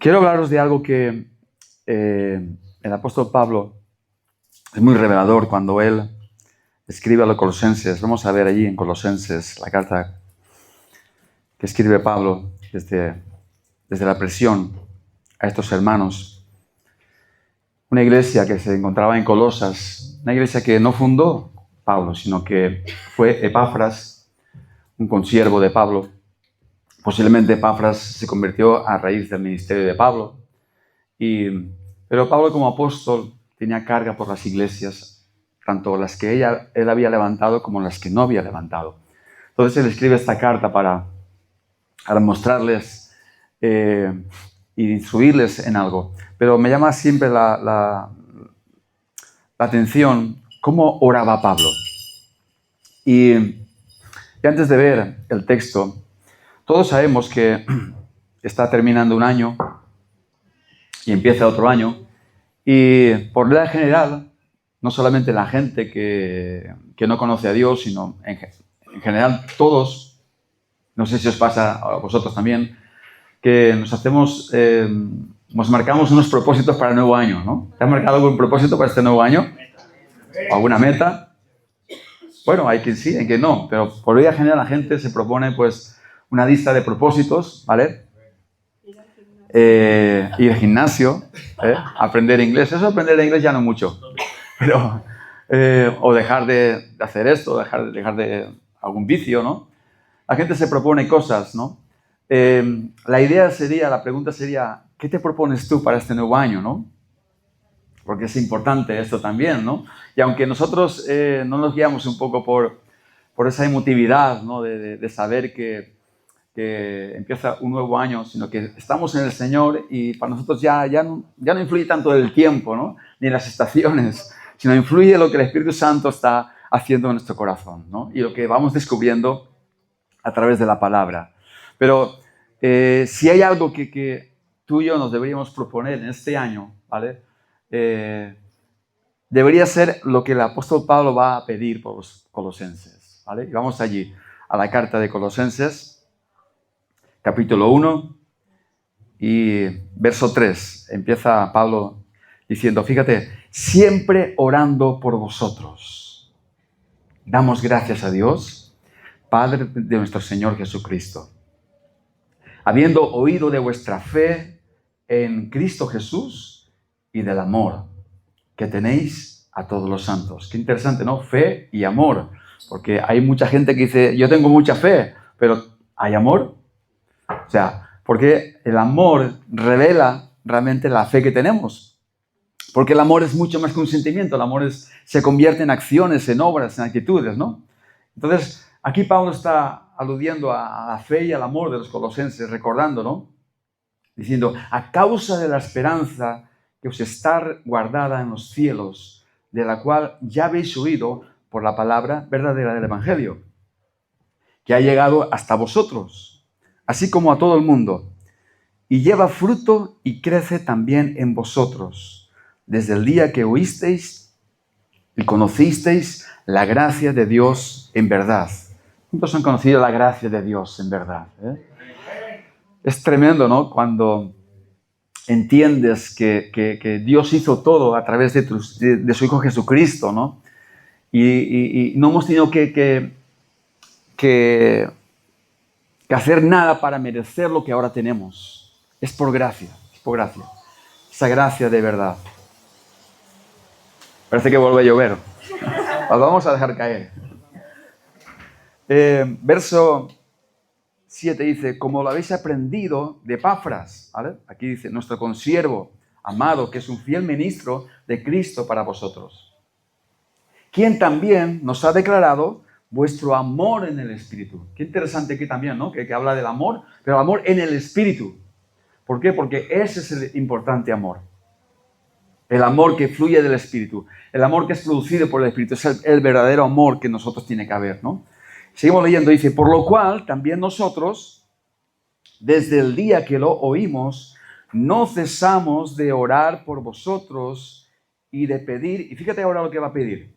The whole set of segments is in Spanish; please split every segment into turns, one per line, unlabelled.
Quiero hablaros de algo que el apóstol Pablo es muy revelador cuando él escribe a los Colosenses. Vamos a ver allí en Colosenses la carta que escribe Pablo desde la prisión a estos hermanos. Una iglesia que se encontraba en Colosas, una iglesia que no fundó Pablo, sino que fue Epafras, un consiervo de Pablo. Posiblemente Epafras se convirtió a raíz del ministerio de Pablo. Pero Pablo como apóstol tenía carga por las iglesias, tanto las que él había levantado como las que no había levantado. Entonces él escribe esta carta para mostrarles y instruirles en algo. Pero me llama siempre la atención cómo oraba Pablo. Y antes de ver el texto, todos sabemos que está terminando un año y empieza otro año. Y por regla general, no solamente la gente que no conoce a Dios, sino en general todos, no sé si os pasa a vosotros también, que nos marcamos unos propósitos para el nuevo año, ¿no? ¿Te has marcado algún propósito para este nuevo año? ¿O alguna meta? Bueno, hay quien sí, hay quien no, pero por regla general la gente se propone pues una lista de propósitos, ¿vale? Ir al gimnasio, aprender inglés. Eso aprender inglés ya no mucho, pero o dejar de hacer esto, dejar de algún vicio, ¿no? La gente se propone cosas, ¿no? La pregunta sería, ¿qué te propones tú para este nuevo año, no? Porque es importante esto también, ¿no? Y aunque nosotros no nos guiamos un poco por esa emotividad, ¿no? De saber que empieza un nuevo año, sino que estamos en el Señor y para nosotros ya no influye tanto el tiempo, ¿no? Ni las estaciones, sino influye lo que el Espíritu Santo está haciendo en nuestro corazón, ¿no? Y lo que vamos descubriendo a través de la palabra. Pero si hay algo que tú y yo nos deberíamos proponer en este año, ¿vale? Debería ser lo que el apóstol Pablo va a pedir por los colosenses, ¿vale? Y vamos allí a la carta de Colosenses, capítulo 1 y verso 3. Empieza Pablo diciendo, fíjate, siempre orando por vosotros. Damos gracias a Dios, Padre de nuestro Señor Jesucristo, habiendo oído de vuestra fe en Cristo Jesús y del amor que tenéis a todos los santos. Qué interesante, ¿no? Fe y amor, porque hay mucha gente que dice, yo tengo mucha fe, pero ¿hay amor? O sea, porque el amor revela realmente la fe que tenemos. Porque el amor es mucho más que un sentimiento. El amor se convierte en acciones, en obras, en actitudes, ¿no? Entonces, aquí Pablo está aludiendo a la fe y al amor de los colosenses, recordando, ¿no? Diciendo, a causa de la esperanza que os está guardada en los cielos, de la cual ya habéis oído por la palabra verdadera del Evangelio, que ha llegado hasta vosotros, así como a todo el mundo, y lleva fruto y crece también en vosotros, desde el día que oísteis y conocisteis la gracia de Dios en verdad. ¿Cuántos han conocido la gracia de Dios en verdad? Es tremendo, ¿no? Cuando entiendes que Dios hizo todo a través de su Hijo Jesucristo, ¿no? Y no hemos tenido que hacer nada para merecer lo que ahora tenemos. Es por gracia, es por gracia. Esa gracia de verdad. Parece que vuelve a llover. Las vamos a dejar caer. Verso 7 dice, como lo habéis aprendido de Epafras, ¿vale? Aquí dice, nuestro consiervo amado, que es un fiel ministro de Cristo para vosotros, quien también nos ha declarado vuestro amor en el Espíritu. Qué interesante aquí también, ¿no? Que habla del amor, pero el amor en el Espíritu. ¿Por qué? Porque ese es el importante amor. El amor que fluye del Espíritu. El amor que es producido por el Espíritu. Es el verdadero amor que nosotros tiene que haber, ¿no? Seguimos leyendo. Dice, por lo cual también nosotros, desde el día que lo oímos, no cesamos de orar por vosotros y de pedir. Y fíjate ahora lo que va a pedir.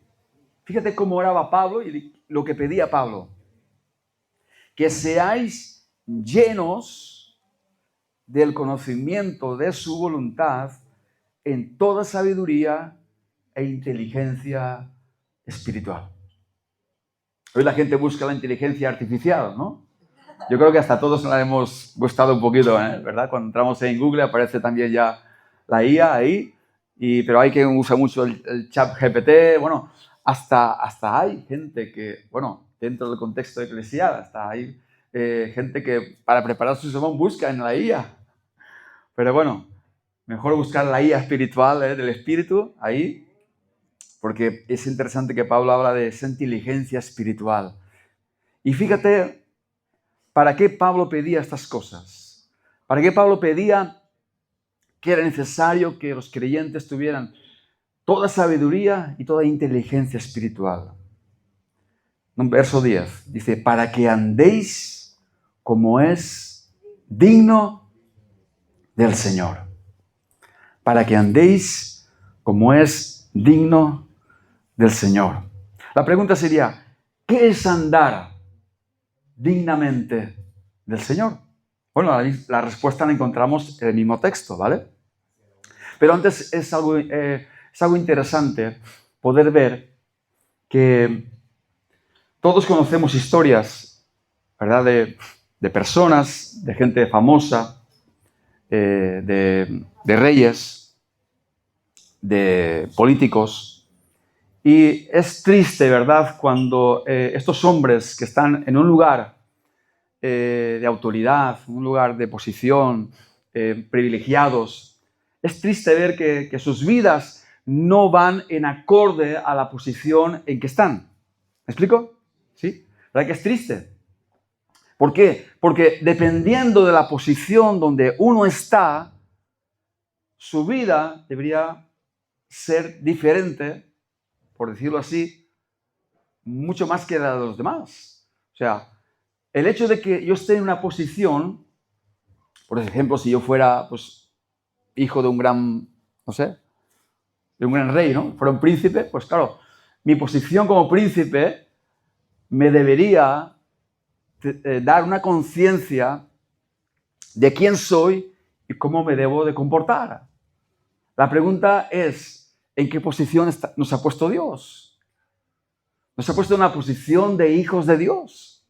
Fíjate cómo oraba Pablo y lo que pedía Pablo. Que seáis llenos del conocimiento de su voluntad en toda sabiduría e inteligencia espiritual. Hoy la gente busca la inteligencia artificial, ¿no? Yo creo que hasta todos la hemos gustado un poquito, ¿verdad? Cuando entramos en Google aparece también ya la IA ahí, pero hay quien usa mucho el chat GPT. Bueno, hasta hay gente que, bueno, dentro del contexto eclesial, hasta hay gente que para preparar su sermón busca en la IA. Pero bueno, mejor buscar la IA espiritual, del espíritu, ahí, porque es interesante que Pablo habla de esa inteligencia espiritual. Y fíjate, ¿para qué Pablo pedía estas cosas? ¿Para qué Pablo pedía que era necesario que los creyentes tuvieran toda sabiduría y toda inteligencia espiritual? En verso 10 dice, para que andéis como es digno del Señor. Para que andéis como es digno del Señor. La pregunta sería, ¿qué es andar dignamente del Señor? Bueno, la respuesta la encontramos en el mismo texto, ¿vale? Pero antes es algo interesante poder ver que todos conocemos historias, ¿verdad? De personas, de gente famosa, de reyes, de políticos. Y es triste, ¿verdad?, cuando estos hombres que están en un lugar de autoridad, un lugar de posición, privilegiados, es triste ver que sus vidas no van en acorde a la posición en que están. ¿Me explico? ¿Sí? ¿Verdad que es triste? ¿Por qué? Porque dependiendo de la posición donde uno está, su vida debería ser diferente, por decirlo así, mucho más que la de los demás. O sea, el hecho de que yo esté en una posición, por ejemplo, si yo fuera, pues, hijo de un gran, no sé, de un gran rey, ¿no? Fuera un príncipe, pues claro, mi posición como príncipe me debería dar una conciencia de quién soy y cómo me debo de comportar. La pregunta es, ¿en qué posición nos ha puesto Dios? Nos ha puesto en una posición de hijos de Dios,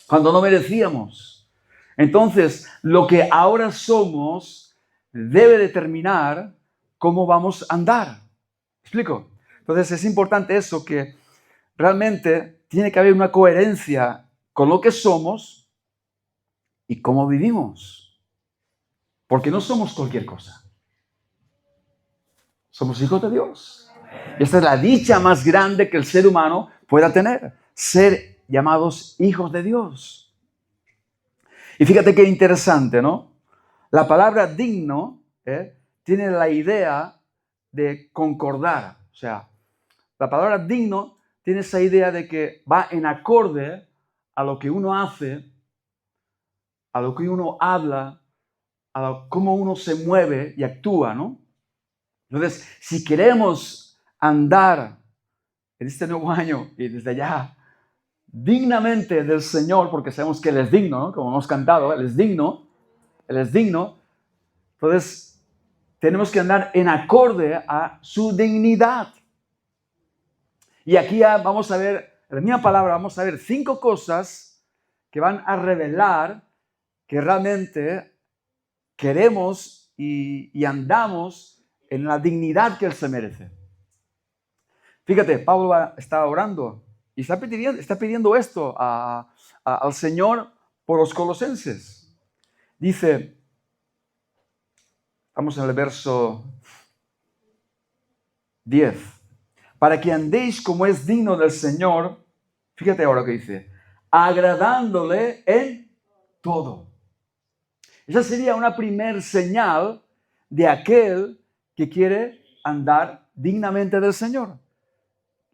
cuando no merecíamos. Entonces, lo que ahora somos debe determinar cómo vamos a andar. ¿Me explico? Entonces, es importante eso, que realmente tiene que haber una coherencia con lo que somos y cómo vivimos. Porque no somos cualquier cosa. Somos hijos de Dios. Y esta es la dicha más grande que el ser humano pueda tener, ser llamados hijos de Dios. Y fíjate qué interesante, ¿no? La palabra digno tiene la idea de concordar. O sea, la palabra digno tiene esa idea de que va en acorde a lo que uno hace, a lo que uno habla, a cómo uno se mueve y actúa, ¿no? Entonces, si queremos andar en este nuevo año y desde ya dignamente del Señor, porque sabemos que Él es digno, ¿no? Como hemos cantado, Él es digno, entonces tenemos que andar en acorde a su dignidad. Y aquí ya vamos a ver, en la misma palabra, vamos a ver 5 cosas que van a revelar que realmente queremos y andamos en la dignidad que Él se merece. Fíjate, Pablo está orando y está pidiendo esto al Señor por los colosenses. Dice, estamos en el verso 10, para que andéis como es digno del Señor, fíjate ahora que dice, agradándole en todo. Esa sería una primer señal de aquel que quiere andar dignamente del Señor.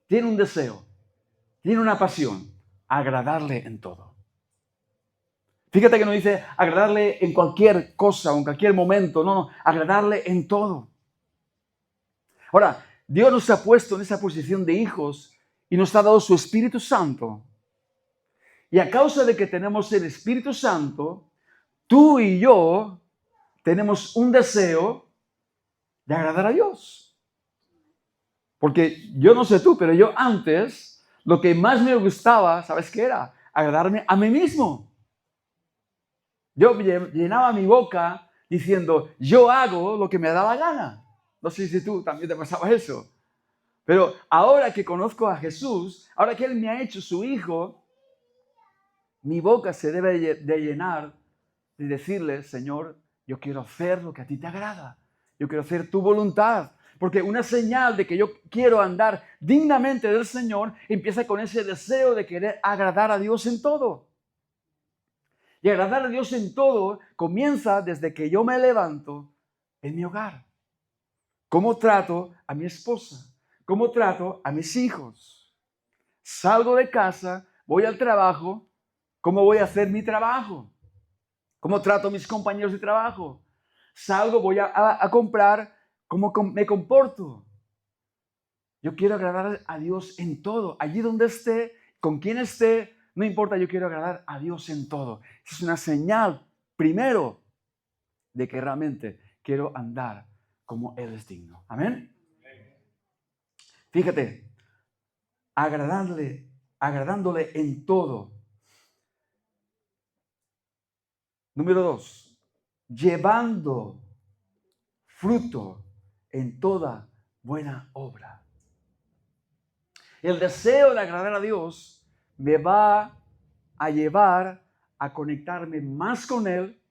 Tiene un deseo, tiene una pasión, agradarle en todo. Fíjate que no dice agradarle en cualquier cosa o en cualquier momento, no, agradarle en todo. Ahora, Dios nos ha puesto en esa posición de hijos y nos ha dado su Espíritu Santo. Y a causa de que tenemos el Espíritu Santo, tú y yo tenemos un deseo de agradar a Dios. Porque yo no sé tú, pero yo antes, lo que más me gustaba, ¿sabes qué era? Agradarme a mí mismo. Yo llenaba mi boca diciendo, yo hago lo que me da la gana. No sé si tú también te pasaba eso. Pero ahora que conozco a Jesús, ahora que Él me ha hecho su hijo, mi boca se debe de llenar de decirle, Señor, yo quiero hacer lo que a ti te agrada. Yo quiero hacer tu voluntad. Porque una señal de que yo quiero andar dignamente del Señor empieza con ese deseo de querer agradar a Dios en todo. Y agradar a Dios en todo comienza desde que yo me levanto en mi hogar. ¿Cómo trato a mi esposa? ¿Cómo trato a mis hijos? Salgo de casa, voy al trabajo, ¿cómo voy a hacer mi trabajo? ¿Cómo trato a mis compañeros de trabajo? Salgo, voy a comprar, ¿cómo me comporto? Yo quiero agradar a Dios en todo, allí donde esté, con quien esté, no importa, yo quiero agradar a Dios en todo. Es una señal, primero, de que realmente quiero andar como Él es digno. Amén. Fíjate, agradándole en todo. Número 2, llevando fruto en toda buena obra. El deseo de agradar a Dios me va a llevar a conectarme más con Él,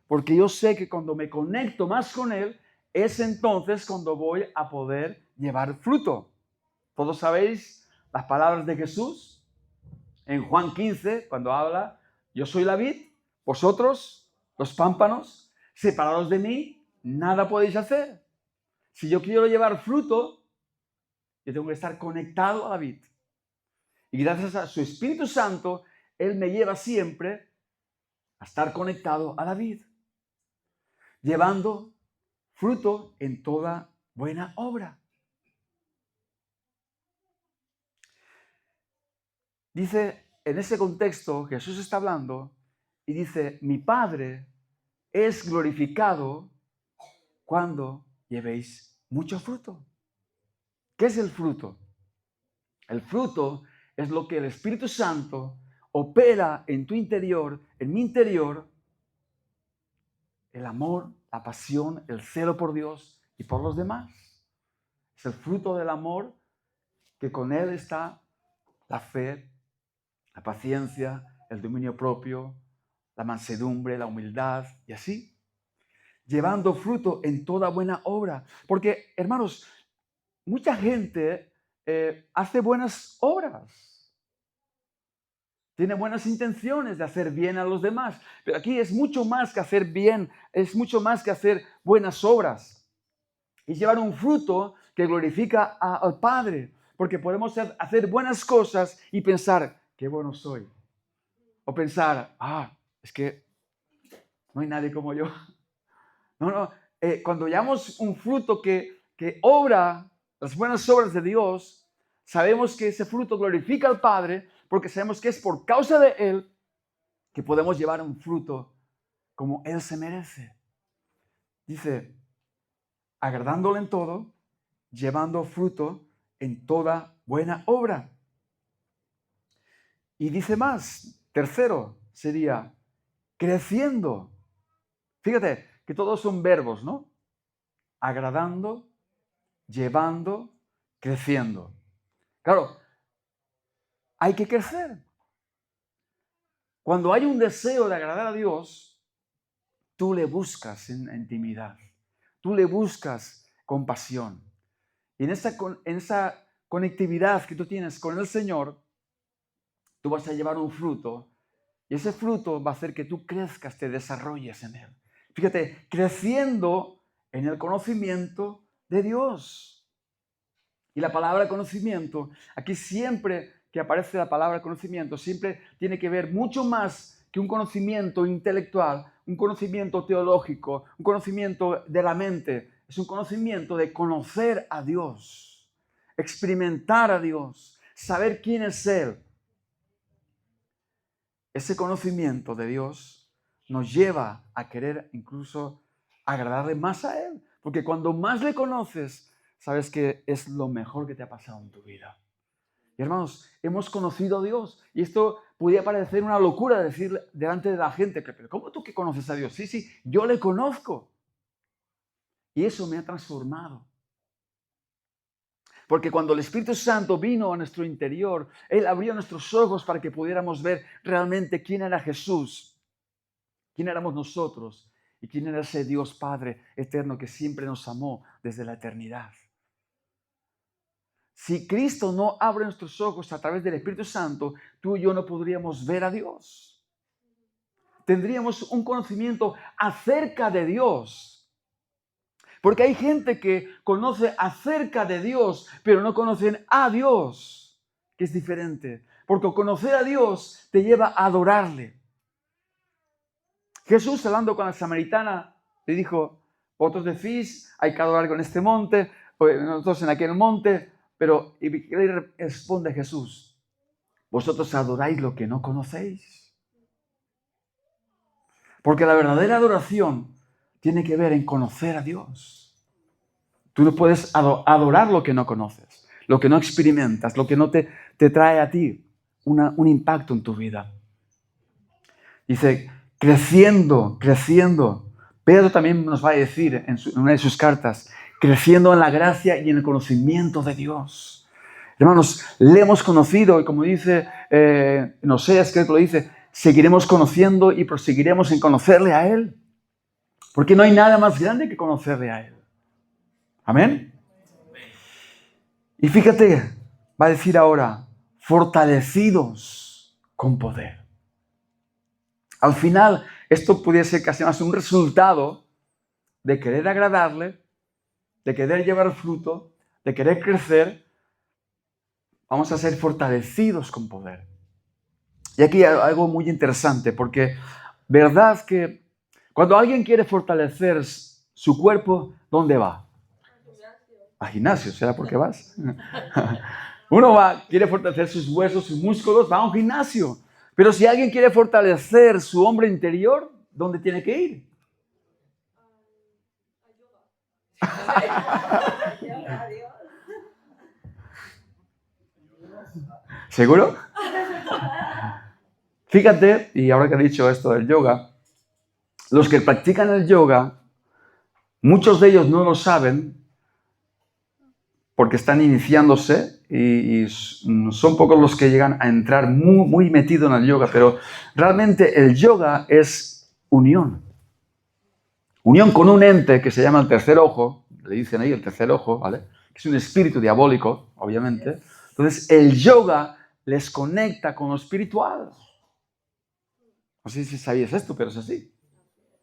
porque yo sé que cuando me conecto más con Él, es entonces cuando voy a poder llevar fruto. Todos sabéis las palabras de Jesús en Juan 15, cuando habla, yo soy la vid, vosotros los pámpanos, separados de mí, nada podéis hacer. Si yo quiero llevar fruto, yo tengo que estar conectado a la vid. Y gracias a su Espíritu Santo, Él me lleva siempre a estar conectado a la vid, llevando fruto en toda buena obra. Dice, en ese contexto, Jesús está hablando y dice, mi Padre es glorificado cuando llevéis mucho fruto. ¿Qué es el fruto? El fruto es lo que el Espíritu Santo opera en tu interior, en mi interior, el amor, la pasión, el celo por Dios y por los demás. Es el fruto del amor que con él está la fe, la paciencia, el dominio propio, la mansedumbre, la humildad y así. Llevando fruto en toda buena obra. Porque, hermanos, mucha gente hace buenas obras. Tiene buenas intenciones de hacer bien a los demás. Pero aquí es mucho más que hacer bien, es mucho más que hacer buenas obras. Y llevar un fruto que glorifica al Padre. Porque podemos hacer buenas cosas y pensar, qué bueno soy. O pensar, es que no hay nadie como yo. No. Cuando llevamos un fruto que obra las buenas obras de Dios, sabemos que ese fruto glorifica al Padre porque sabemos que es por causa de Él que podemos llevar un fruto como Él se merece. Dice, agradándole en todo, llevando fruto en toda buena obra. Y dice más, tercero sería, creciendo. Fíjate que todos son verbos, ¿no? Agradando, llevando, creciendo. Claro, hay que crecer. Cuando hay un deseo de agradar a Dios, tú le buscas en intimidad. Tú le buscas con pasión. Y en esa conectividad que tú tienes con el Señor, tú vas a llevar un fruto. Y ese fruto va a hacer que tú crezcas, te desarrolles en Él. Fíjate, creciendo en el conocimiento de Dios. Y la palabra conocimiento, aquí siempre que aparece la palabra conocimiento, siempre tiene que ver mucho más que un conocimiento intelectual, un conocimiento teológico, un conocimiento de la mente. Es un conocimiento de conocer a Dios, experimentar a Dios, saber quién es Él. Ese conocimiento de Dios nos lleva a querer incluso agradarle más a Él. Porque cuando más le conoces, sabes que es lo mejor que te ha pasado en tu vida. Y hermanos, hemos conocido a Dios. Y esto podría parecer una locura decir delante de la gente, pero ¿cómo tú que conoces a Dios? Sí, sí, yo le conozco. Y eso me ha transformado. Porque cuando el Espíritu Santo vino a nuestro interior, Él abrió nuestros ojos para que pudiéramos ver realmente quién era Jesús, quién éramos nosotros y quién era ese Dios Padre eterno que siempre nos amó desde la eternidad. Si Cristo no abre nuestros ojos a través del Espíritu Santo, tú y yo no podríamos ver a Dios. Tendríamos un conocimiento acerca de Dios. Porque hay gente que conoce acerca de Dios, pero no conocen a Dios, que es diferente. Porque conocer a Dios te lleva a adorarle. Jesús, hablando con la samaritana, le dijo, vosotros decís, hay que adorar con este monte, nosotros en aquel monte, pero y le responde Jesús, vosotros adoráis lo que no conocéis. Porque la verdadera adoración tiene que ver en conocer a Dios. Tú no puedes adorar lo que no conoces, lo que no experimentas, lo que no te trae a ti un impacto en tu vida. Dice, creciendo. Pedro también nos va a decir en una de sus cartas, creciendo en la gracia y en el conocimiento de Dios. Hermanos, le hemos conocido y como dice en Oseas, creo que lo dice, seguiremos conociendo y proseguiremos en conocerle a Él. Porque no hay nada más grande que conocerle a Él. Amén. Y fíjate, va a decir ahora, fortalecidos con poder. Al final, esto pudiera ser casi más un resultado de querer agradarle, de querer llevar fruto, de querer crecer. Vamos a ser fortalecidos con poder. Y aquí hay algo muy interesante, porque verdad que cuando alguien quiere fortalecer su cuerpo, ¿dónde va? Al gimnasio, ¿será por qué vas? Uno quiere fortalecer sus huesos, sus músculos, va a un gimnasio. Pero si alguien quiere fortalecer su hombre interior, ¿dónde tiene que ir? ¿Seguro? Fíjate, y ahora que he dicho esto del yoga, los que practican el yoga, muchos de ellos no lo saben porque están iniciándose y son pocos los que llegan a entrar muy metido en el yoga, pero realmente el yoga es unión. Unión con un ente que se llama el tercer ojo, le dicen ahí el tercer ojo, ¿vale? Que es un espíritu diabólico, obviamente. Entonces, el yoga les conecta con lo espiritual. No sé si sabías esto, pero es así.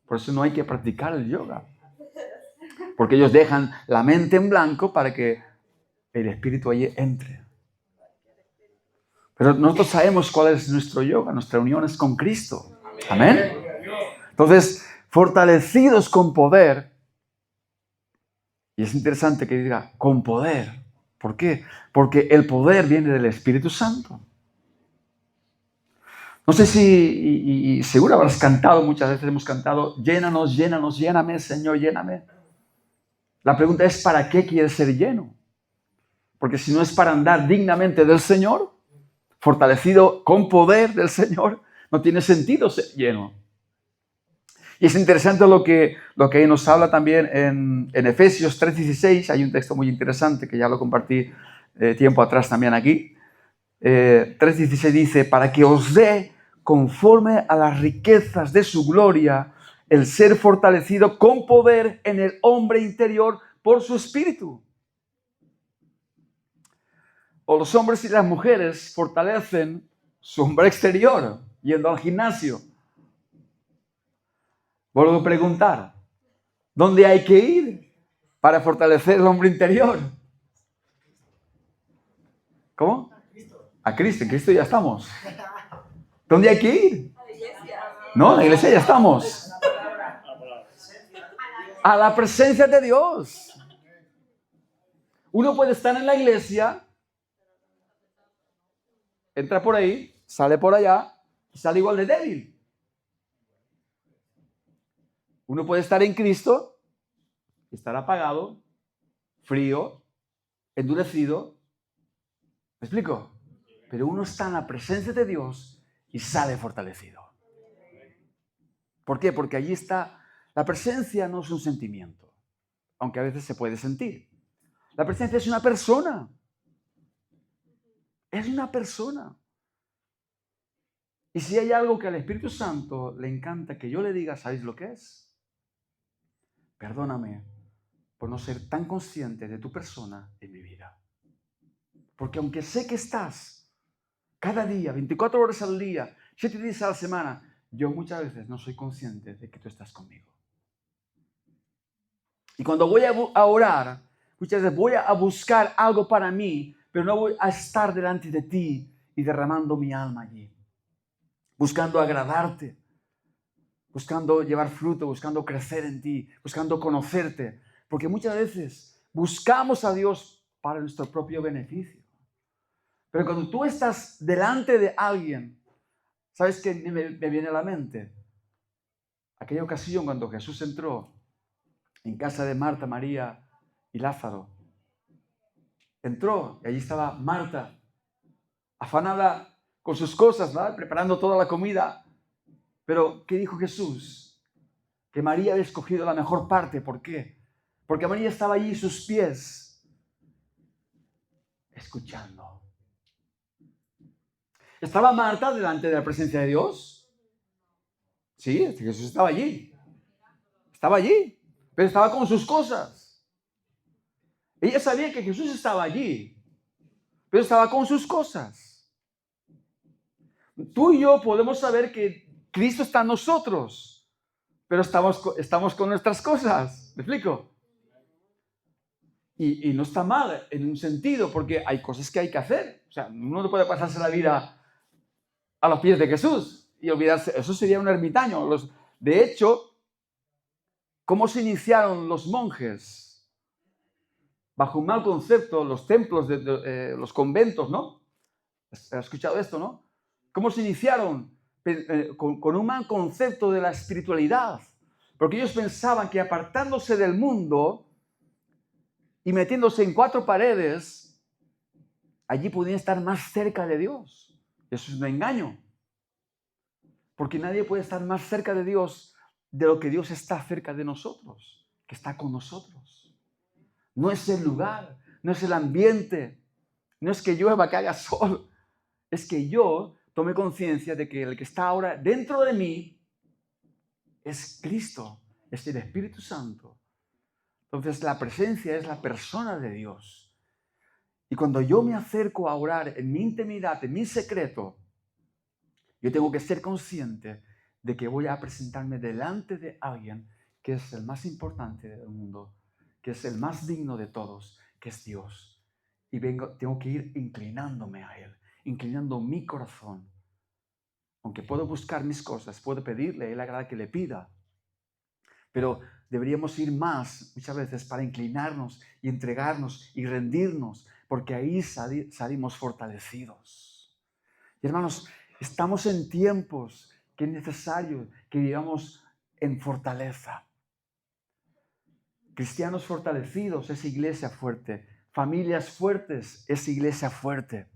Por eso no hay que practicar el yoga. Porque ellos dejan la mente en blanco para que el espíritu allí entre. Pero nosotros sabemos cuál es nuestro yoga, nuestra unión es con Cristo. Amén. Entonces, fortalecidos con poder. Y es interesante que diga, con poder. ¿Por qué? Porque el poder viene del Espíritu Santo. No sé si, y seguro habrás cantado, muchas veces hemos cantado, llénanos, llénanos, lléname, Señor, lléname. La pregunta es, ¿para qué quieres ser lleno? Porque si no es para andar dignamente del Señor, fortalecido con poder del Señor, no tiene sentido ser lleno. Y es interesante lo que ahí nos habla también en Efesios 3:16. Hay un texto muy interesante que ya lo compartí tiempo atrás también aquí. 3:16 dice, para que os dé conforme a las riquezas de su gloria el ser fortalecido con poder en el hombre interior por su espíritu. O los hombres y las mujeres fortalecen su hombre exterior yendo al gimnasio. Vuelvo a preguntar, ¿dónde hay que ir para fortalecer el hombre interior? ¿Cómo? A Cristo. En Cristo ya estamos. ¿Dónde hay que ir? No, en la iglesia ya estamos. A la presencia de Dios. Uno puede estar en la iglesia, entra por ahí, sale por allá y sale igual de débil. Uno puede estar en Cristo, estar apagado, frío, endurecido. ¿Me explico? Pero uno está en la presencia de Dios y sale fortalecido. ¿Por qué? Porque allí está. La presencia no es un sentimiento, aunque a veces se puede sentir. La presencia es una persona. Es una persona. Y si hay algo que al Espíritu Santo le encanta que yo le diga, ¿sabéis lo que es? Perdóname por no ser tan consciente de tu persona en mi vida. Porque aunque sé que estás cada día, 24 horas al día, 7 días a la semana, yo muchas veces no soy consciente de que tú estás conmigo. Y cuando voy a orar, muchas veces voy a buscar algo para mí, pero no voy a estar delante de ti y derramando mi alma allí. Buscando agradarte, buscando llevar fruto, buscando crecer en ti, buscando conocerte. Porque muchas veces buscamos a Dios para nuestro propio beneficio. Pero cuando tú estás delante de alguien, ¿sabes qué me viene a la mente? Aquella ocasión cuando Jesús entró en casa de Marta, María y Lázaro. Entró y allí estaba Marta, afanada con sus cosas, ¿verdad? Preparando toda la comida. Pero, ¿qué dijo Jesús? Que María había escogido la mejor parte. ¿Por qué? Porque María estaba allí, sus pies, escuchando. ¿Estaba Marta delante de la presencia de Dios? Sí, Jesús estaba allí. Estaba allí, pero estaba con sus cosas. Ella sabía que Jesús estaba allí, pero estaba con sus cosas. Tú y yo podemos saber que Cristo está en nosotros, pero estamos con nuestras cosas. ¿Me explico? Y no está mal en un sentido, porque hay cosas que hay que hacer. O sea, uno no puede pasarse la vida a los pies de Jesús y olvidarse. Eso sería un ermitaño. De hecho, ¿cómo se iniciaron los monjes? Bajo un mal concepto, los templos, los conventos, ¿no? ¿Has escuchado esto, no? ¿Cómo se iniciaron? Con un mal concepto de la espiritualidad. Porque ellos pensaban que apartándose del mundo y metiéndose en 4 paredes, allí podían estar más cerca de Dios. Eso es un engaño. Porque nadie puede estar más cerca de Dios de lo que Dios está cerca de nosotros, que está con nosotros. No es el lugar, no es el ambiente, no es que llueva, que haga sol. Es que yo tome conciencia de que el que está ahora dentro de mí es Cristo, es el Espíritu Santo. Entonces la presencia es la persona de Dios. Y cuando yo me acerco a orar en mi intimidad, en mi secreto, yo tengo que ser consciente de que voy a presentarme delante de alguien que es el más importante del mundo, que es el más digno de todos, que es Dios. Y tengo que ir inclinándome a Él, inclinando mi corazón. Aunque puedo buscar mis cosas, puedo pedirle, Él agrada que le pida. Pero deberíamos ir más, muchas veces, para inclinarnos y entregarnos y rendirnos, porque ahí salimos fortalecidos. Y hermanos, estamos en tiempos que es necesario que vivamos en fortaleza. Cristianos fortalecidos es iglesia fuerte. Familias fuertes es iglesia fuerte.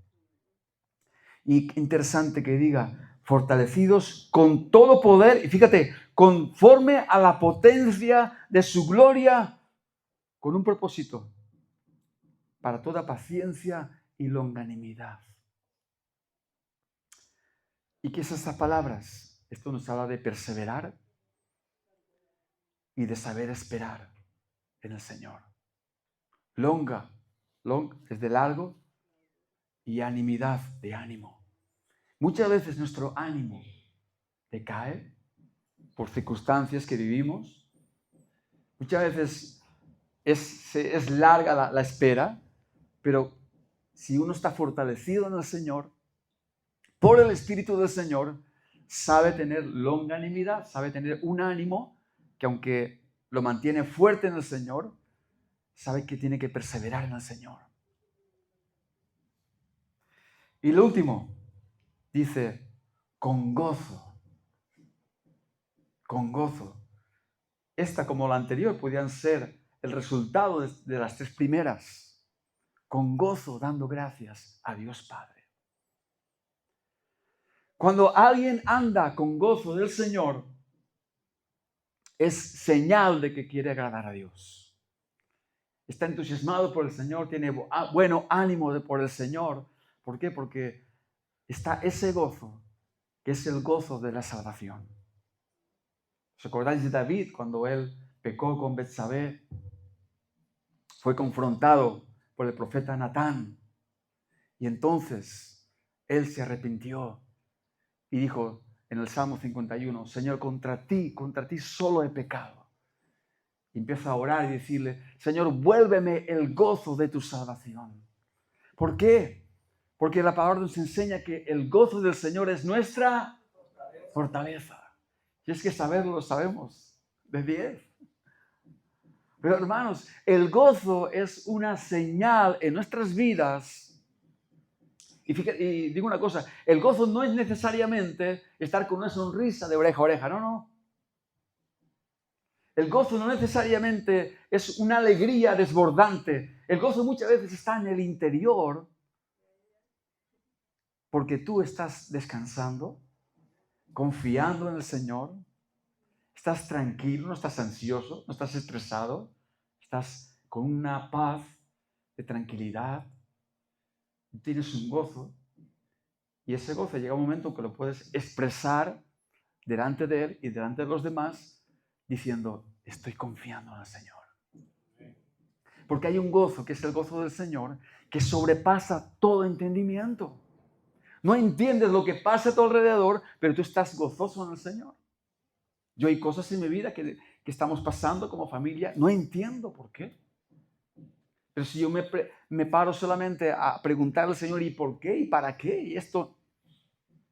Y interesante que diga, fortalecidos con todo poder, y fíjate, conforme a la potencia de su gloria, con un propósito, para toda paciencia y longanimidad. ¿Y qué es estas palabras? Esto nos habla de perseverar y de saber esperar en el Señor. Longa, long es de largo, y animidad, de ánimo. Muchas veces nuestro ánimo decae por circunstancias que vivimos. Muchas veces es larga la espera, pero si uno está fortalecido en el Señor, por el Espíritu del Señor, sabe tener longanimidad, sabe tener un ánimo que aunque lo mantiene fuerte en el Señor, sabe que tiene que perseverar en el Señor. Y lo último, dice, con gozo, con gozo. esta como la anterior podían ser el resultado de las tres primeras, con gozo dando gracias a Dios Padre. Cuando alguien anda con gozo del Señor, es señal de que quiere agradar a Dios. Está entusiasmado por el Señor, tiene bueno ánimo por el Señor. ¿Por qué? Porque está ese gozo, que es el gozo de la salvación. ¿Os acordáis de David cuando él pecó con Betsabé? Fue confrontado por el profeta Natán. Y entonces él se arrepintió y dijo en el Salmo 51, Señor, contra ti solo he pecado. Y empieza a orar y decirle, Señor, vuélveme el gozo de tu salvación. ¿Por qué? Porque la palabra nos enseña que el gozo del Señor es nuestra fortaleza. Y es que saberlo lo sabemos de 10. Pero hermanos, el gozo es una señal en nuestras vidas. Y digo una cosa, el gozo no es necesariamente estar con una sonrisa de oreja a oreja, no. El gozo no necesariamente es una alegría desbordante. El gozo muchas veces está en el interior porque tú estás descansando, confiando en el Señor, estás tranquilo, no estás ansioso, no estás estresado, estás con una paz de tranquilidad, tienes un gozo y ese gozo llega un momento que lo puedes expresar delante de Él y delante de los demás diciendo, estoy confiando en el Señor. Porque hay un gozo que es el gozo del Señor que sobrepasa todo entendimiento. No entiendes lo que pasa a tu alrededor, pero tú estás gozoso en el Señor. Yo hay cosas en mi vida que estamos pasando como familia, no entiendo por qué. Pero si yo me paro solamente a preguntar al Señor, ¿y por qué? ¿Y para qué? Y esto,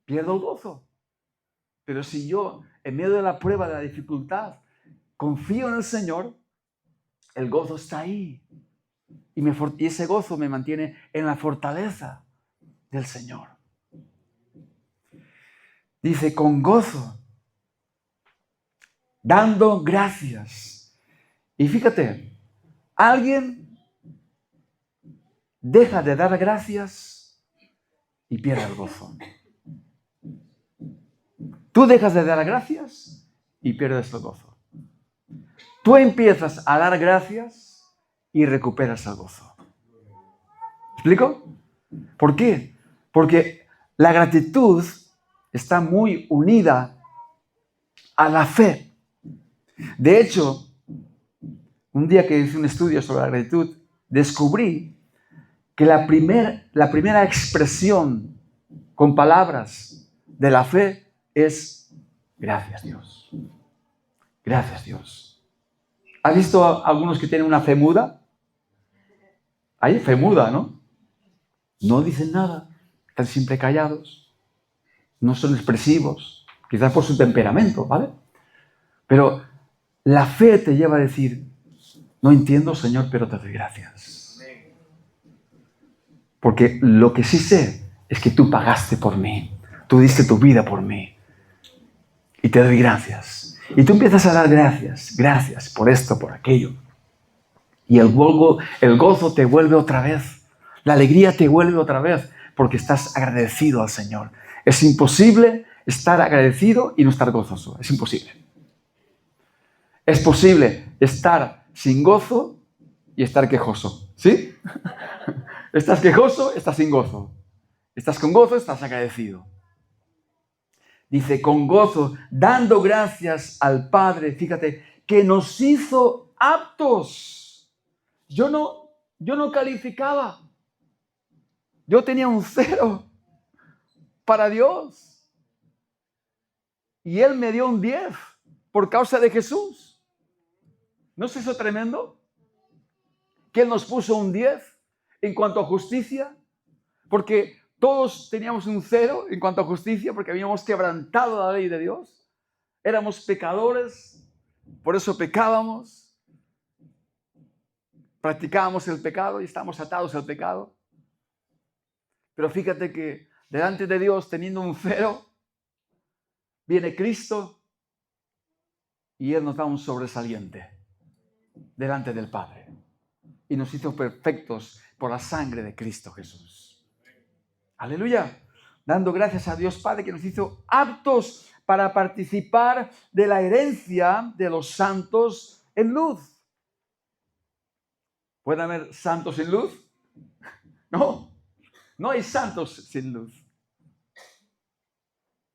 pierdo el gozo. Pero si yo, en medio de la prueba, de la dificultad, confío en el Señor, el gozo está ahí. Y ese gozo me mantiene en la fortaleza del Señor. Dice, con gozo, dando gracias. Y fíjate, alguien deja de dar gracias y pierde el gozo. Tú dejas de dar gracias y pierdes el gozo. Tú empiezas a dar gracias y recuperas el gozo. ¿Me explico? ¿Por qué? Porque la gratitud está muy unida a la fe. De hecho, un día que hice un estudio sobre la gratitud, descubrí que la primera expresión con palabras de la fe es gracias Dios. Gracias Dios. ¿Has visto a algunos que tienen una fe muda? Hay fe muda, ¿no? No dicen nada, están siempre callados, no son expresivos, quizás por su temperamento, ¿vale? Pero la fe te lleva a decir, no entiendo, Señor, pero te doy gracias. Porque lo que sí sé es que tú pagaste por mí, tú diste tu vida por mí y te doy gracias. Y tú empiezas a dar gracias por esto, por aquello. Y el gozo te vuelve otra vez, la alegría te vuelve otra vez porque estás agradecido al Señor. Es imposible estar agradecido y no estar gozoso, es imposible. Es posible estar sin gozo y estar quejoso, ¿sí? Estás quejoso, estás sin gozo. Estás con gozo, estás agradecido. Dice, con gozo, dando gracias al Padre, fíjate, que nos hizo aptos. Yo no calificaba. Yo tenía un 0 para Dios. Y Él me dio un 10 por causa de Jesús. ¿No es eso tremendo? Que Él nos puso un 10 en cuanto a justicia, porque todos teníamos un 0 en cuanto a justicia, porque habíamos quebrantado la ley de Dios. Éramos pecadores, por eso pecábamos, practicábamos el pecado y estábamos atados al pecado. Pero fíjate que delante de Dios, teniendo un 0, viene Cristo y Él nos da un sobresaliente delante del Padre. Y nos hizo perfectos por la sangre de Cristo Jesús. Aleluya. Dando gracias a Dios Padre que nos hizo aptos para participar de la herencia de los santos en luz. ¿Puede haber santos sin luz? No, no hay santos sin luz.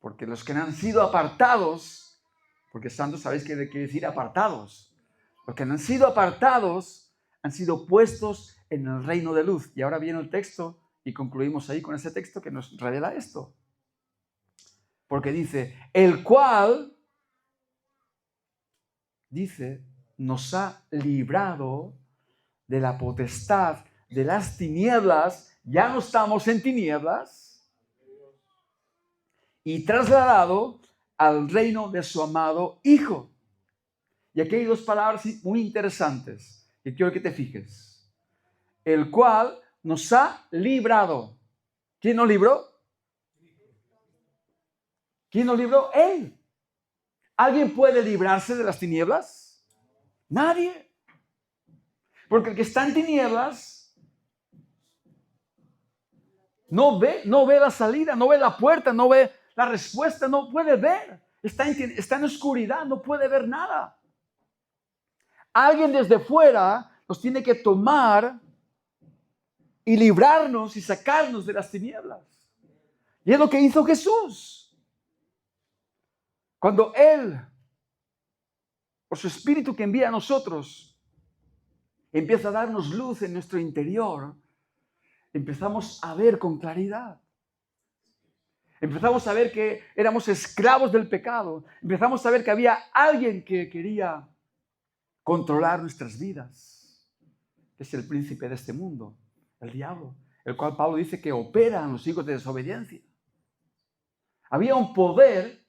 Porque los que han sido apartados, porque santos sabéis que quiere decir apartados. Los que han sido apartados han sido puestos en el reino de luz. Y ahora viene el texto y concluimos ahí con ese texto que nos revela esto. Porque dice, el cual, dice, nos ha librado de la potestad de las tinieblas, ya no estamos en tinieblas, y trasladado al reino de su amado Hijo. Y aquí hay dos palabras muy interesantes que quiero que te fijes. El cual nos ha librado. ¿Quién nos libró? ¿Quién nos libró? Él. ¿Alguien puede librarse de las tinieblas? Nadie. Porque el que está en tinieblas no ve la salida, no ve la puerta, no ve la respuesta, no puede ver. Está en oscuridad, no puede ver nada. Alguien desde fuera nos tiene que tomar y librarnos y sacarnos de las tinieblas. Y es lo que hizo Jesús. Cuando Él, por su Espíritu que envía a nosotros, empieza a darnos luz en nuestro interior, empezamos a ver con claridad. Empezamos a ver que éramos esclavos del pecado. Empezamos a ver que había alguien que quería controlar nuestras vidas, que es el príncipe de este mundo, el diablo, el cual Pablo dice que opera en los hijos de desobediencia. Había un poder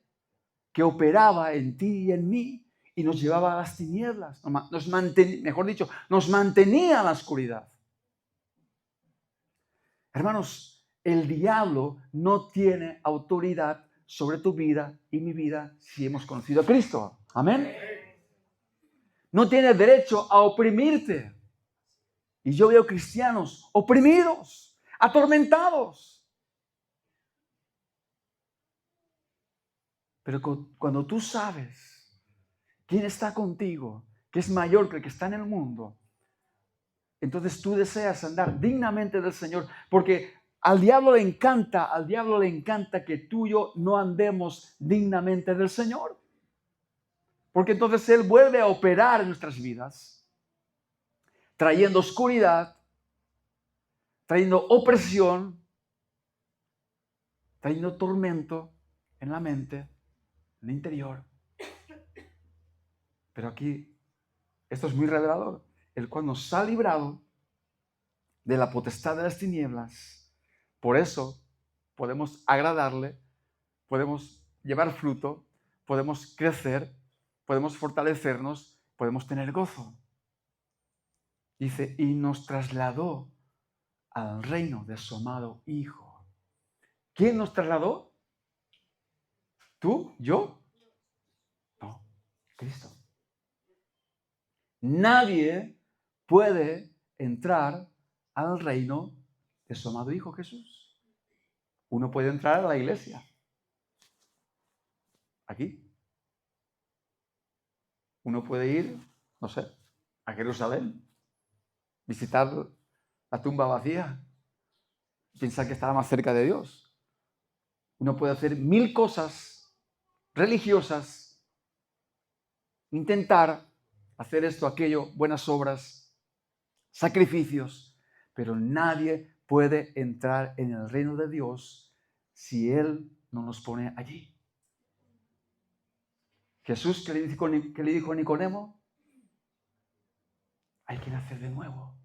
que operaba en ti y en mí y nos llevaba a las tinieblas, nos mantenía en la oscuridad. Hermanos, el diablo no tiene autoridad sobre tu vida y mi vida si hemos conocido a Cristo. Amén. No tiene derecho a oprimirte. Y yo veo cristianos oprimidos, atormentados. Pero cuando tú sabes quién está contigo, que es mayor que el que está en el mundo, entonces tú deseas andar dignamente del Señor, porque al diablo le encanta que tú y yo no andemos dignamente del Señor. Porque entonces Él vuelve a operar en nuestras vidas, trayendo oscuridad, trayendo opresión, trayendo tormento en la mente, en el interior. Pero aquí, esto es muy revelador. El cual nos ha librado de la potestad de las tinieblas. Por eso podemos agradarle, podemos llevar fruto, podemos crecer, podemos fortalecernos, podemos tener gozo. Dice, y nos trasladó al reino de su amado Hijo. ¿Quién nos trasladó? ¿Tú? ¿Yo? No, Cristo. Nadie puede entrar al reino de su amado Hijo Jesús. Uno puede entrar a la iglesia. Aquí. Uno puede ir, no sé, a Jerusalén, visitar la tumba vacía, pensar que estaba más cerca de Dios. Uno puede hacer 1000 cosas religiosas, intentar hacer esto, aquello, buenas obras, sacrificios, pero nadie puede entrar en el reino de Dios si Él no nos pone allí. Jesús, ¿qué le dijo a Nicodemo? Hay que nacer de nuevo.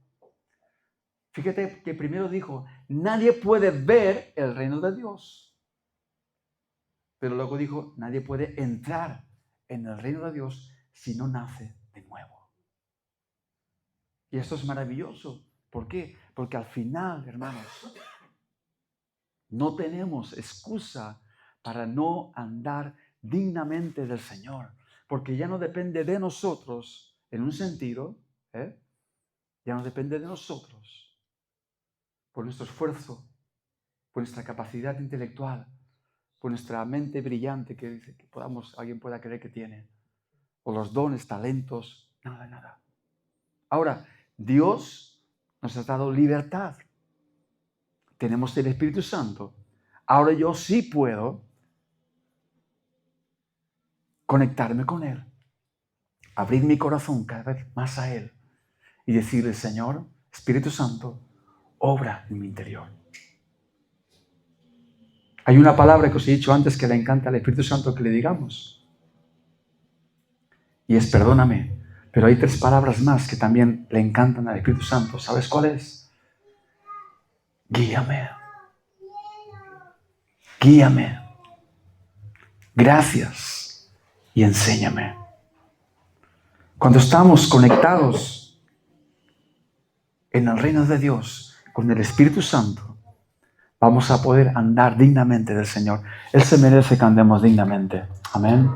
Fíjate que primero dijo, nadie puede ver el reino de Dios. Pero luego dijo, nadie puede entrar en el reino de Dios si no nace de nuevo. Y esto es maravilloso. ¿Por qué? Porque al final, hermanos, no tenemos excusa para no andar dignamente del Señor. porque ya no depende de nosotros, en un sentido, ya no depende de nosotros, por nuestro esfuerzo, por nuestra capacidad intelectual, por nuestra mente brillante que dice que alguien pueda creer que tiene, o los dones, talentos, nada. Ahora, Dios nos ha dado libertad. Tenemos el Espíritu Santo. Ahora yo sí puedo conectarme con Él, abrir mi corazón cada vez más a Él y decirle, Señor, Espíritu Santo, obra en mi interior. Hay una palabra que os he dicho antes que le encanta al Espíritu Santo que le digamos. Y es perdóname. Pero hay 3 palabras más que también le encantan al Espíritu Santo. ¿Sabes cuál es? Guíame. Guíame. Gracias. Y enséñame. Cuando estamos conectados en el reino de Dios con el Espíritu Santo, vamos a poder andar dignamente del Señor. Él se merece que andemos dignamente. Amén.